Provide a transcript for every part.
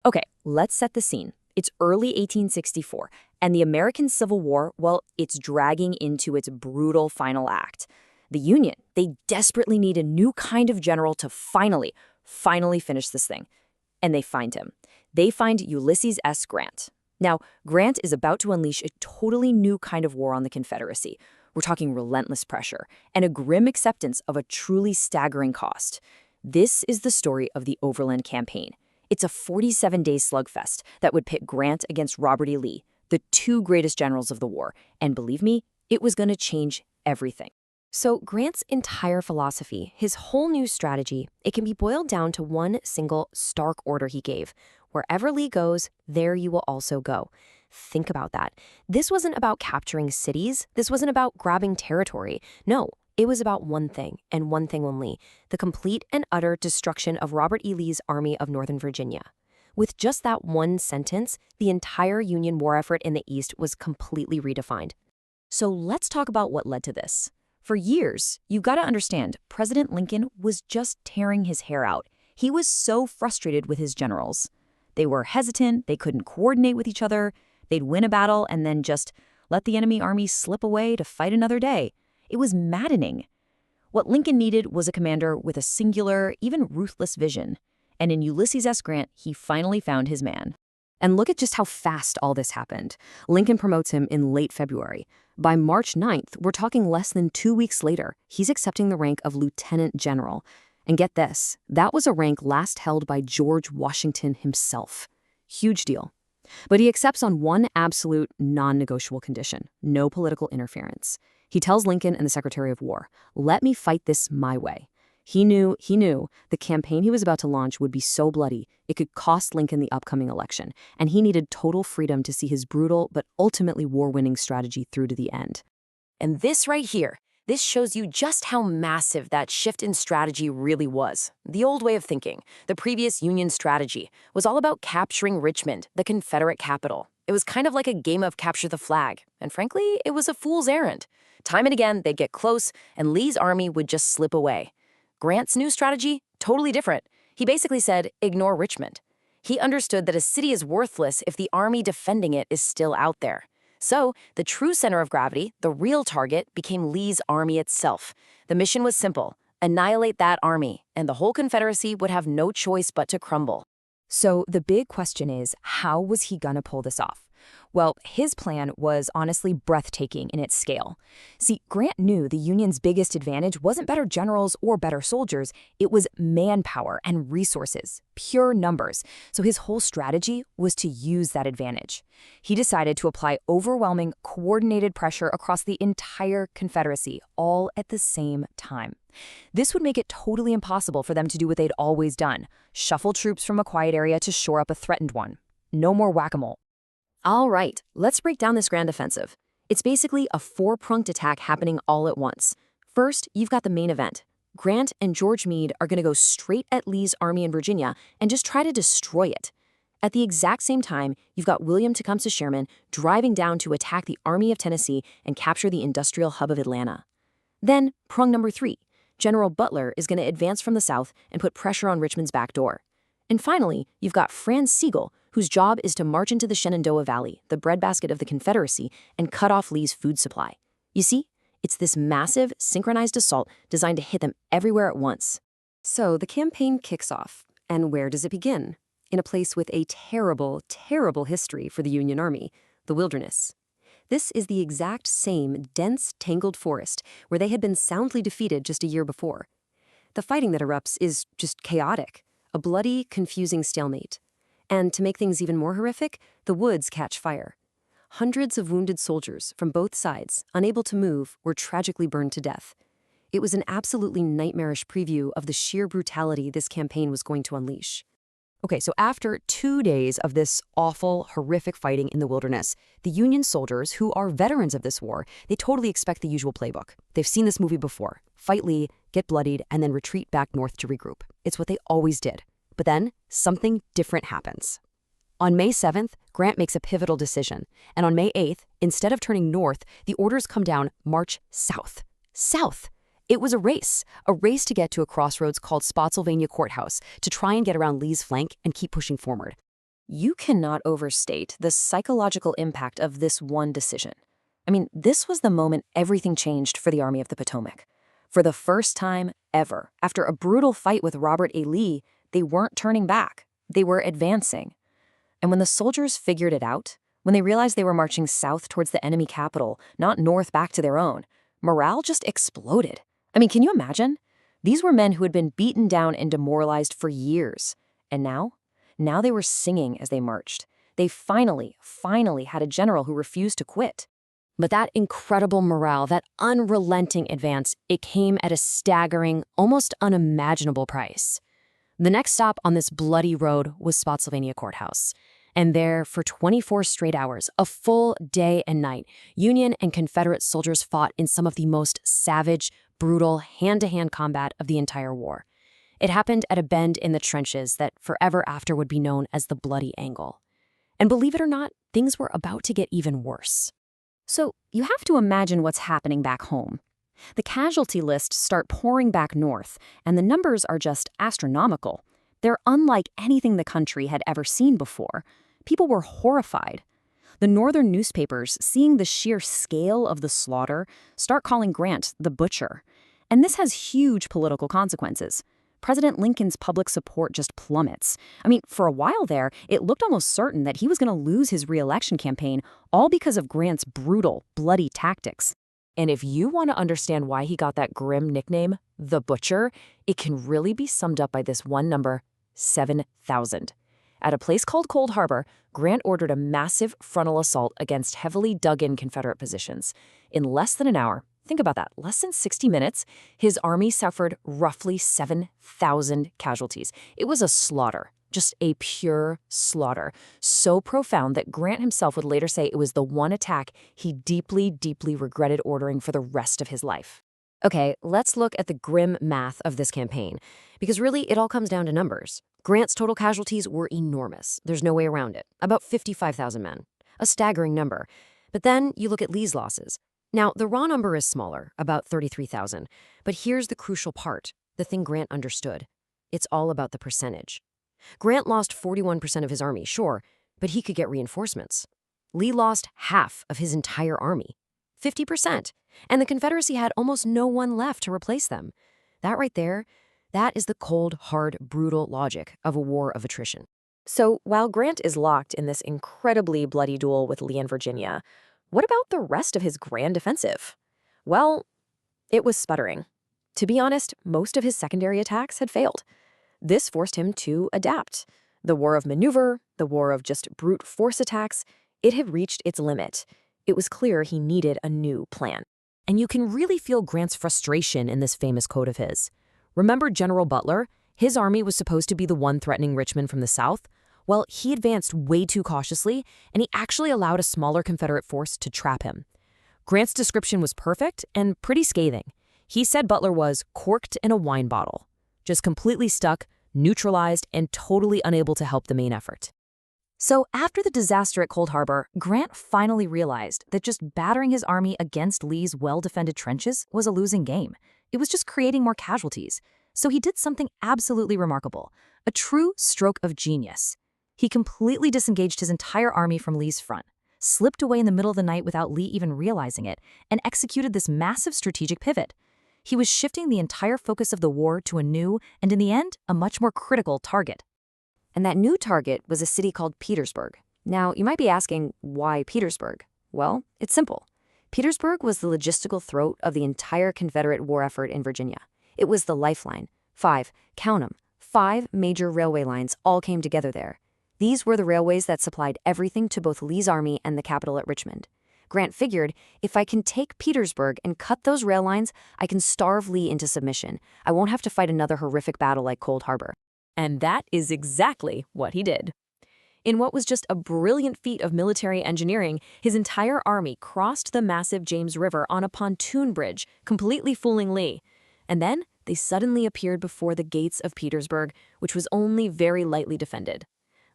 Okay, let's set the scene. It's early 1864, and the American Civil War, well, it's dragging into its brutal final act. The Union, they desperately need a new kind of general to finally finish this thing. And they find him. They find Ulysses S. Grant. Now, Grant is about to unleash a totally new kind of war on the Confederacy. We're talking relentless pressure and a grim acceptance of a truly staggering cost. This is the story of the Overland Campaign. It's a 47-day slugfest that would pit Grant against Robert E. Lee, the two greatest generals of the war. And believe me, it was going to change everything. So Grant's entire philosophy, his whole new strategy, it can be boiled down to one single stark order he gave. Wherever Lee goes, there you will also go. Think about that. This wasn't about capturing cities. This wasn't about grabbing territory. No, it was about one thing, and one thing only: the complete and utter destruction of Robert E. Lee's Army of Northern Virginia. With just that one sentence, the entire Union war effort in the East was completely redefined. So let's talk about what led to this. For years, you've got to understand, President Lincoln was just tearing his hair out. He was so frustrated with his generals. They were hesitant, they couldn't coordinate with each other, they'd win a battle and then just let the enemy army slip away to fight another day. It was maddening. What Lincoln needed was a commander with a singular, even ruthless vision. And in Ulysses S. Grant, he finally found his man. And look at just how fast all this happened. Lincoln promotes him in late February. By March 9th, we're talking less than 2 weeks later, he's accepting the rank of lieutenant general. And get this, that was a rank last held by George Washington himself. Huge deal. But he accepts on one absolute non-negotiable condition: no political interference. He tells Lincoln and the Secretary of War, "Let me fight this my way." He knew the campaign he was about to launch would be so bloody, it could cost Lincoln the upcoming election, and he needed total freedom to see his brutal but ultimately war-winning strategy through to the end. And this right here, this shows you just how massive that shift in strategy really was. The old way of thinking, the previous Union strategy, was all about capturing Richmond, the Confederate capital. It was kind of like a game of capture the flag, and frankly, it was a fool's errand. Time and again, they'd get close, and Lee's army would just slip away. Grant's new strategy, totally different. He basically said, ignore Richmond. He understood that a city is worthless if the army defending it is still out there. So, the true center of gravity, the real target, became Lee's army itself. The mission was simple: annihilate that army, and the whole Confederacy would have no choice but to crumble. So the big question is, how was he gonna pull this off? Well, his plan was honestly breathtaking in its scale. See, Grant knew the Union's biggest advantage wasn't better generals or better soldiers, it was manpower and resources, pure numbers. So his whole strategy was to use that advantage. He decided to apply overwhelming, coordinated pressure across the entire Confederacy, all at the same time. This would make it totally impossible for them to do what they'd always done: shuffle troops from a quiet area to shore up a threatened one. No more whack-a-mole. All right, let's break down this grand offensive. It's basically a four-pronged attack happening all at once. First, you've got the main event. Grant and George Meade are going to go straight at Lee's army in Virginia and just try to destroy it. At the exact same time, you've got William Tecumseh Sherman driving down to attack the Army of Tennessee and capture the industrial hub of Atlanta. Then, prong number 3, General Butler is going to advance from the south and put pressure on Richmond's back door. And finally, you've got Franz Sigel, whose job is to march into the Shenandoah Valley, the breadbasket of the Confederacy, and cut off Lee's food supply. You see, it's this massive, synchronized assault designed to hit them everywhere at once. So the campaign kicks off. And where does it begin? In a place with a terrible, terrible history for the Union Army: the wilderness. This is the exact same dense, tangled forest where they had been soundly defeated just a year before. The fighting that erupts is just chaotic, a bloody, confusing stalemate. And to make things even more horrific, the woods catch fire. Hundreds of wounded soldiers from both sides, unable to move, were tragically burned to death. It was an absolutely nightmarish preview of the sheer brutality this campaign was going to unleash. Okay, so after 2 days of this awful, horrific fighting in the wilderness, the Union soldiers, who are veterans of this war, they totally expect the usual playbook. They've seen this movie before: fight Lee, get bloodied, and then retreat back north to regroup. It's what they always did. But then, something different happens. On May 7th, Grant makes a pivotal decision, and on May 8th, instead of turning north, the orders come down: march south. South! It was a race to get to a crossroads called Spotsylvania Courthouse to try and get around Lee's flank and keep pushing forward. You cannot overstate the psychological impact of this one decision. I mean, this was the moment everything changed for the Army of the Potomac. For the first time ever, after a brutal fight with Robert E. Lee, they weren't turning back. They were advancing. And when the soldiers figured it out, when they realized they were marching south towards the enemy capital, not north back to their own, morale just exploded. I mean, can you imagine? These were men who had been beaten down and demoralized for years. And now? Now they were singing as they marched. They finally had a general who refused to quit. But that incredible morale, that unrelenting advance, it came at a staggering, almost unimaginable price. The next stop on this bloody road was Spotsylvania Courthouse. And there, for 24 straight hours, a full day and night, Union and Confederate soldiers fought in some of the most savage, brutal, hand-to-hand combat of the entire war. It happened at a bend in the trenches that forever after would be known as the Bloody Angle. And believe it or not, things were about to get even worse. So you have to imagine what's happening back home. The casualty lists start pouring back north, and the numbers are just astronomical. They're unlike anything the country had ever seen before. People were horrified. The northern newspapers, seeing the sheer scale of the slaughter, start calling Grant the Butcher. And this has huge political consequences. President Lincoln's public support just plummets. I mean, for a while there, it looked almost certain that he was going to lose his re-election campaign, all because of Grant's brutal, bloody tactics. And if you want to understand why he got that grim nickname, the Butcher, it can really be summed up by this one number, 7,000. At a place called Cold Harbor, Grant ordered a massive frontal assault against heavily dug-in Confederate positions. In less than an hour, think about that, less than 60 minutes, his army suffered roughly 7,000 casualties. It was a slaughter, just a pure slaughter, so profound that Grant himself would later say it was the one attack he deeply, deeply regretted ordering for the rest of his life. Okay, let's look at the grim math of this campaign, because really it all comes down to numbers. Grant's total casualties were enormous. There's no way around it. About 55,000 men. A staggering number. But then you look at Lee's losses. Now, the raw number is smaller, about 33,000. But here's the crucial part, the thing Grant understood. It's all about the percentage. Grant lost 41% of his army, sure, but he could get reinforcements. Lee lost half of his entire army, 50%. And the Confederacy had almost no one left to replace them. That right there, that is the cold, hard, brutal logic of a war of attrition. So while Grant is locked in this incredibly bloody duel with Lee and Virginia, what about the rest of his grand offensive? Well, it was sputtering. To be honest, most of his secondary attacks had failed. This forced him to adapt. The war of maneuver, the war of just brute force attacks, it had reached its limit. It was clear he needed a new plan. And you can really feel Grant's frustration in this famous quote of his. Remember General Butler? His army was supposed to be the one threatening Richmond from the south. Well, he advanced way too cautiously, and he actually allowed a smaller Confederate force to trap him. Grant's description was perfect and pretty scathing. He said Butler was corked in a wine bottle, just completely stuck, neutralized, and totally unable to help the main effort. So after the disaster at Cold Harbor, Grant finally realized that just battering his army against Lee's well-defended trenches was a losing game. It was just creating more casualties. So he did something absolutely remarkable, a true stroke of genius. He completely disengaged his entire army from Lee's front, slipped away in the middle of the night without Lee even realizing it, and executed this massive strategic pivot. He was shifting the entire focus of the war to a new, and in the end, a much more critical target. And that new target was a city called Petersburg. Now, you might be asking, why Petersburg? Well, it's simple. Petersburg was the logistical throat of the entire Confederate war effort in Virginia. It was the lifeline. 5 major railway lines all came together there. These were the railways that supplied everything to both Lee's army and the capital at Richmond. Grant figured, if I can take Petersburg and cut those rail lines, I can starve Lee into submission. I won't have to fight another horrific battle like Cold Harbor. And that is exactly what he did. In what was just a brilliant feat of military engineering, his entire army crossed the massive James River on a pontoon bridge, completely fooling Lee. And then they suddenly appeared before the gates of Petersburg, which was only very lightly defended.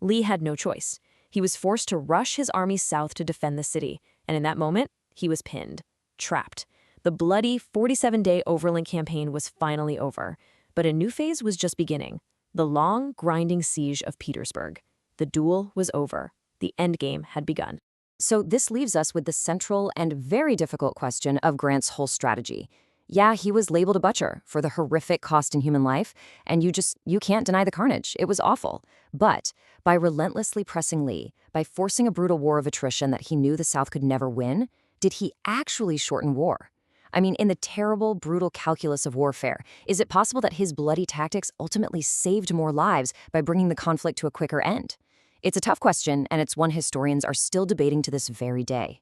Lee had no choice. He was forced to rush his army south to defend the city, and in that moment, he was pinned, trapped. The bloody 47-day Overland Campaign was finally over, but a new phase was just beginning. The long, grinding siege of Petersburg. The duel was over. The endgame had begun. So this leaves us with the central and very difficult question of Grant's whole strategy. Yeah, he was labeled a butcher for the horrific cost in human life, and you can't deny the carnage. It was awful. But by relentlessly pressing Lee, by forcing a brutal war of attrition that he knew the South could never win, did he actually shorten war? I mean, in the terrible, brutal calculus of warfare, is it possible that his bloody tactics ultimately saved more lives by bringing the conflict to a quicker end? It's a tough question, and it's one historians are still debating to this very day.